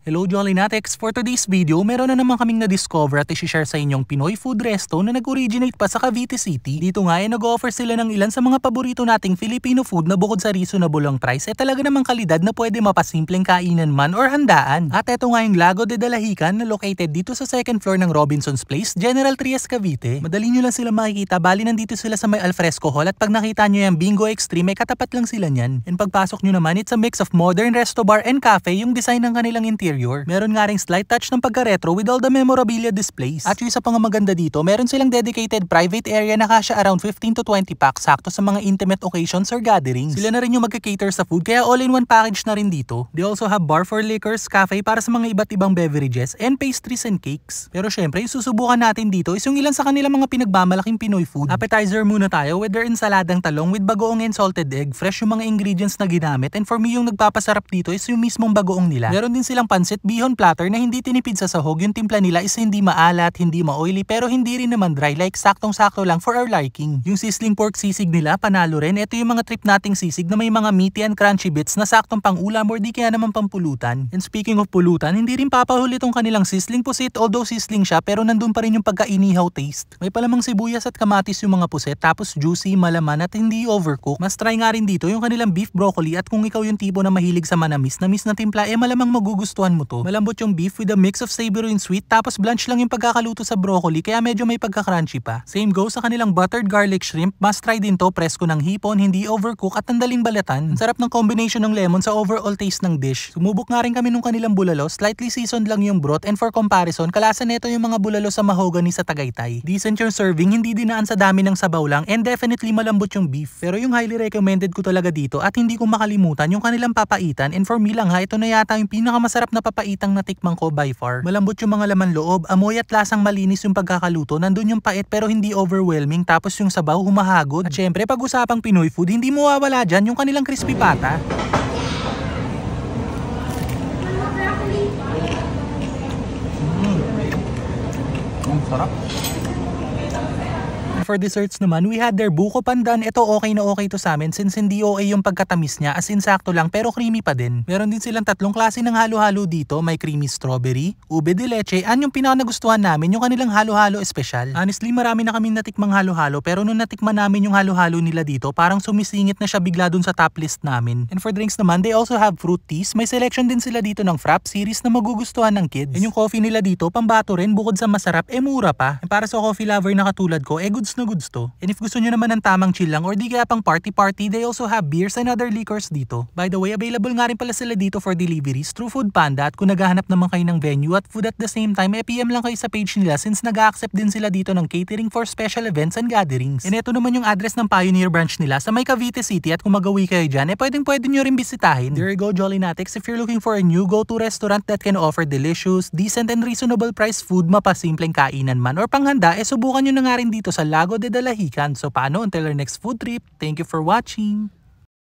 Hello Jolinatics! For today's video, meron na naman kaming na-discover at i-share sa inyong Pinoy food resto na nag-originate pa sa Cavite City. Dito nga ay nag-offer sila ng ilan sa mga paborito nating Filipino food na bukod sa reasonable ang price talaga namang kalidad na pwede mapasimpleng kainan man or handaan. At eto nga yung Lago de Dalahican na located dito sa second floor ng Robinson's Place, General Trias, Cavite. Madali nyo lang sila makikita, bali nandito sila sa may Alfresco Hall at pag nakita nyo yung Bingo Extreme ay katapat lang sila nyan. And pagpasok nyo naman, it's a mix of modern resto bar and cafe yung design ng kanilang interior. Meron nga ring slight touch ng pagka-retro with all the memorabilia displays. At yung isa pang maganda dito, meron silang dedicated private area na kasya around 15 to 20 packs sakto sa mga intimate occasions or gatherings. Sila na rin yung magka-cater sa food kaya all-in-one package na rin dito. They also have bar for liquors, cafe para sa mga iba't ibang beverages, and pastries and cakes. Pero syempre, yung susubukan natin dito is yung ilan sa kanilang mga pinagmamalaking Pinoy food. Appetizer muna tayo with their ensaladang talong with bagoong and salted egg. Fresh yung mga ingredients na ginamit, and for me yung nagpapasarap dito is yung mismong bagoong nila. Meron din silang pansit bihon platter na hindi tinipid sa sahog. Yung timpla nila is hindi maalat, hindi ma-oily, pero hindi rin naman dry, like saktong-sakto lang for our liking. Yung sizzling pork sisig nila, panalo rin. Ito yung mga trip nating sisig na may mga meaty and crunchy bits na saktong pang ulam or di kaya naman pang pulutan. And speaking of pulutan, hindi rin papahuli itong kanilang sizzling pusit, although sizzling siya pero nandun pa rin yung pagka-inihaw taste. May palamang sibuyas at kamatis yung mga puset, tapos juicy, malaman at hindi overcook. Mas try nga rin dito yung kanilang beef broccoli, at kung ikaw yung tipo na mahilig sa manamis na timpla, malamang magugustuhan mo to. Malambot yung beef with a mix of savory and sweet, tapos blanch lang yung pagkakaluto sa broccoli kaya medyo may pagka-crunchy pa. Same goes sa kanilang buttered garlic shrimp. Must try din to, presko ng hipon, hindi overcook at andaling balatan. Ang sarap ng combination ng lemon sa overall taste ng dish. Sumubok nga rin kami nung kanilang bulalo, slightly seasoned lang yung broth, and for comparison, kalasa neto yung mga bulalo sa mahogany sa Tagaytay. Decent yung serving, hindi dinaan sa dami ng sabaw lang, and definitely malambot yung beef. Pero yung highly recommended ko talaga dito at hindi ko makalimutan yung kanilang papaitan, and for me lang ha, ito na yata yung pinakamasarap na papaitang natikman ko by far. Malambot yung mga laman loob, amoy at lasang malinis yung pagkakaluto, nandun yung pait pero hindi overwhelming, tapos yung sabaw humahagod. At syempre pag usapang Pinoy food, hindi mawawala dyan yung kanilang crispy pata. Sarap. For desserts naman, we had their buko pandan. Ito okay na okay to sa amin since hindi OA yung pagkatamis niya, as in sakto lang pero creamy pa din. Meron din silang tatlong klase ng halo-halo dito. May creamy strawberry, ube de leche, and yung pinaka nagustuhan namin yung kanilang halo-halo espesyal. Honestly, marami na kaming natikmang halo-halo, pero nung natikman namin yung halo-halo nila dito, parang sumisingit na siya bigla dun sa top list namin. And for drinks naman, they also have fruit teas. May selection din sila dito ng frap series na magugustuhan ng kids. And yung coffee nila dito, pambato rin, bukod sa masarap, mura pa. And para sa coffee lover na katulad ko, goods na goods to. And if gusto nyo naman ng tamang chill lang or di kaya pang party-party, they also have beers and other liquors dito. By the way, available nga rin pala sila dito for deliveries through Food Panda, at kung naghahanap naman kayo ng venue at food at the same time, PM lang kayo sa page nila since nag-accept din sila dito ng catering for special events and gatherings. And ito naman yung address ng Pioneer branch nila sa may Cavite City, at kung magawi kayo dyan, pwede nyo rin bisitahin. There you go Jolinatics, if you're looking for a new go-to restaurant that can offer delicious, decent and reasonable price food, mapasimpleng kainan man or panghanda, subukan nyo na nga rin dito sa Lago de Dalahican. So paano, until our next food trip, thank you for watching!